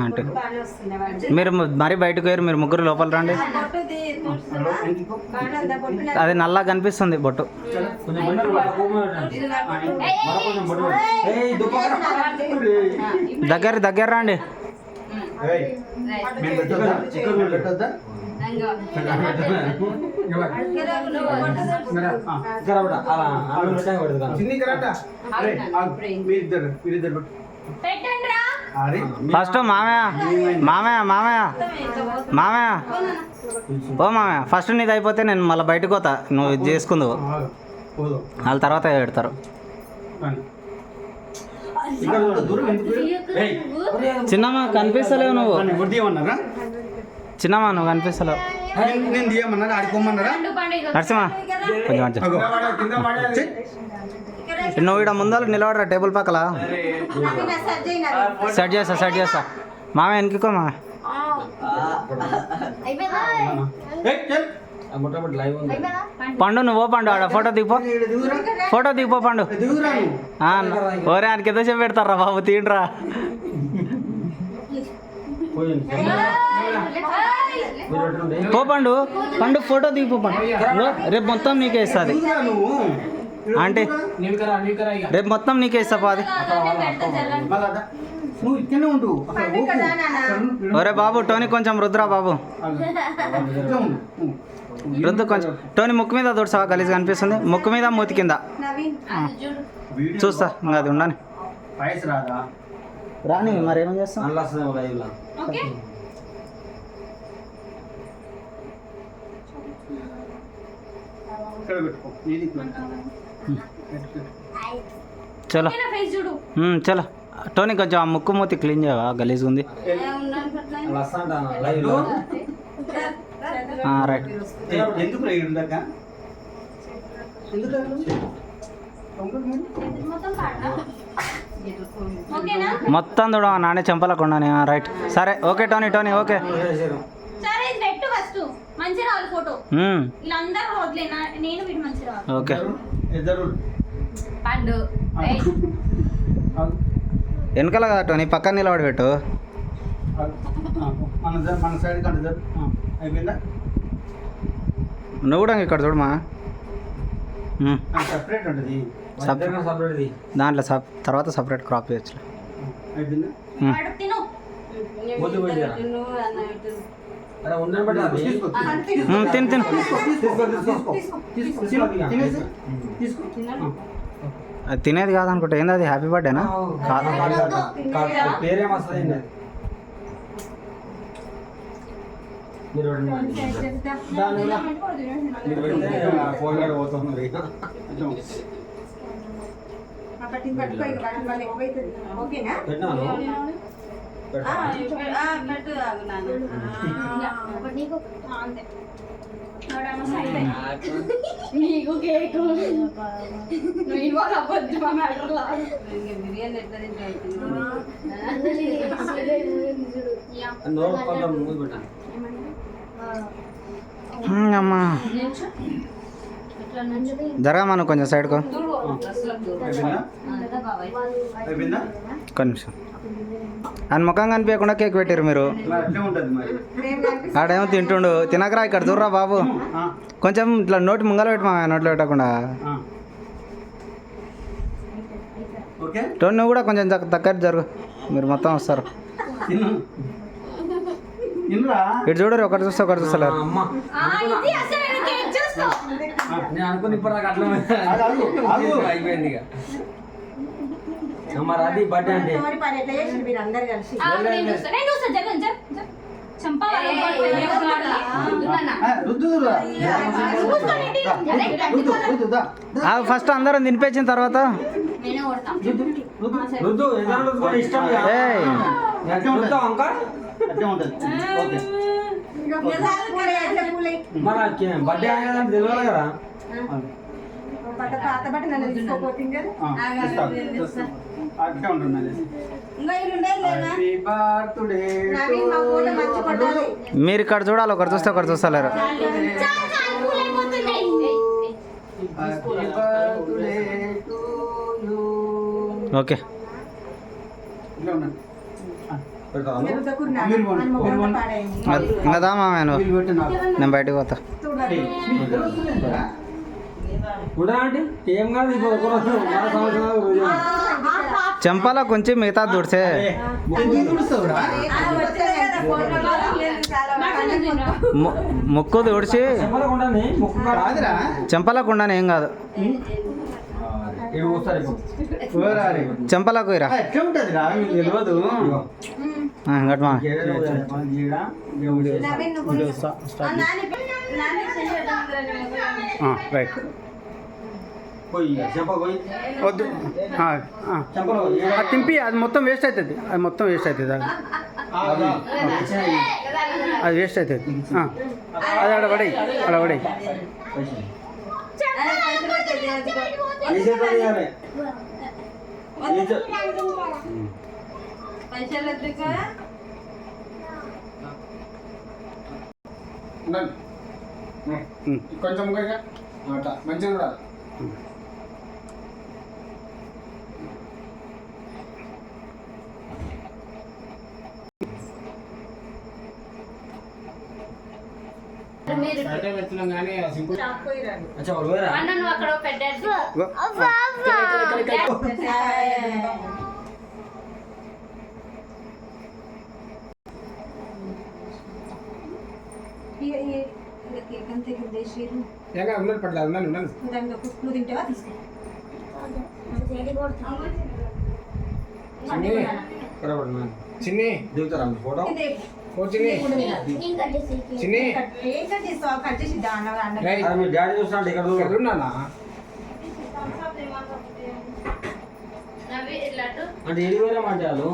అంటే మీరు మరీ బయటకు పోయారు, మీరు ముగ్గురు లోపల రండి. అది నల్లా కనిపిస్తుంది బొట్టు. దగ్గర రండి. ఫస్ట్ మామయ్య మామయ్య మామయ్య మామయ్య ఓ మామయ్య, ఫస్ట్ నీది అయిపోతే నేను మళ్ళీ బయటకు పోతా, నువ్వు ఇది చేసుకుందువు, వాళ్ళ తర్వాత పెడతారు. చిన్నమ్మ కనిపిస్తలేవు నువ్వు, చిన్నమ్మ నువ్వు కనిపిస్తలేవు. నరసింహ కొంచెం నువ్వు ఇక్కడ ముందర నిలబడరా టేబుల్ పక్కల. సెట్ చేస్తా మామయ్య వెనకో మామయ్య. పండు నువ్వు పండు ఆడ ఫోటో దిగిపో పండు. ఓరే ఆయనకి ఎదో చెప్పి పెడతారా బాబు, తీండ్రా. పో పండు ఫోటో దిగిపో పండు. రేపు మొత్తం నీకే ఇస్తుంది అంటే, రేపు మొత్తం నీకే ఇస్తా పాది. ఒరే బాబు టోనీ కొంచెం రుద్రా బాబు, రుద్దు కొంచెం. టోనీ ముక్కు మీద దొడ్సావా, గలీజ్ కనిపిస్తుంది. ముక్కు మీద మూతి కింద చూస్తా, ఇంకా అది ఉండని రాని మరేమేం చేస్తాం. చలో చలో టోనీ కొంచెం ఆ ముక్కు మూతి క్లీన్ చేయవా, గలీజ్గా ఉంది. రైట్. మొత్తం చూడ నానే చెంపలకుండానే. రైట్ సరే ఓకే టోనీ ఓకే. ఓకే వెనకాల కదా టోనీ, పక్కన నిలబడి పెట్టు. నువ్వు కూడా ఇక్కడ చూడమా, దాంట్లో తర్వాత సపరేట్ క్రాప్ చేయొచ్చు. తిను అది తినేది కాదనుకుంటా. ఏంది అది, హ్యాపీ బర్త్డేనా? నీకు కేక్ అమ్మా జరగమను కొంచెం సైడ్కో కొంచెం. ఆయన ముఖం కనిపించకుండా కేక్ పెట్టారు మీరు. ఆడేమో తింటుండు, తినకరా ఇక్కడ చూడరా బాబు. కొంచెం ఇట్లా నోటి ముంగల పెట్టి మా నోట్లో పెట్టకుండా. టోన్ నువ్వు కూడా కొంచెం దగ్గర జరుగు, మీరు మొత్తం వస్తారు. ఇటు చూడరు, ఒకటి చూస్తే ఒకటి చూస్తలేరు. అయిపోయింది ఇక మరి అది బర్త్డే అంటే ఫస్ట్ అందరం తినిపించిన తర్వాత బర్త్డే తెలియాలి కదా. మీరు ఇక్కడ చూడాలి, ఒకటి చూస్తే ఒకటి చూస్తలేరు. ఓకే ఇంకా దా మామయ్య నువ్వు నేను బయటకు పోతా కూడా అంటే ఏం కాదు ఇప్పుడు ఒక రోజు మన సంవత్సరాలు రోజు చెంపాల కొంచెం మిగతా దుడిసే ముక్కు దుడిచి చెప్పకుండా ముక్కు కాదురా చెంపలకు ఉండని ఏం కాదు ఇడు వస్తారు చెంపలకు ఇరా ఎట్లా ఉంటుంది రా మీకు తెలియదు ఇంకటి మా రైట్ వద్దు అది తింపి అది మొత్తం వేస్ట్ అవుతుంది అది మొత్తం వేస్ట్ అవుతుంది అది వేస్ట్ అవుతుంది అది ఆడ పడేయి ఆడ పడేయి కొంచెం మంచిగా కూడా నువ్వు అక్కడ పెట్టేసి చిన్ని దిగుతారా ఫోటో చిన్ని చిన్ని మీ డాడీ చూస్తాడు ఇక్కడ ఉన్నానా లడ్డు అంటే 7,000 మంటాలు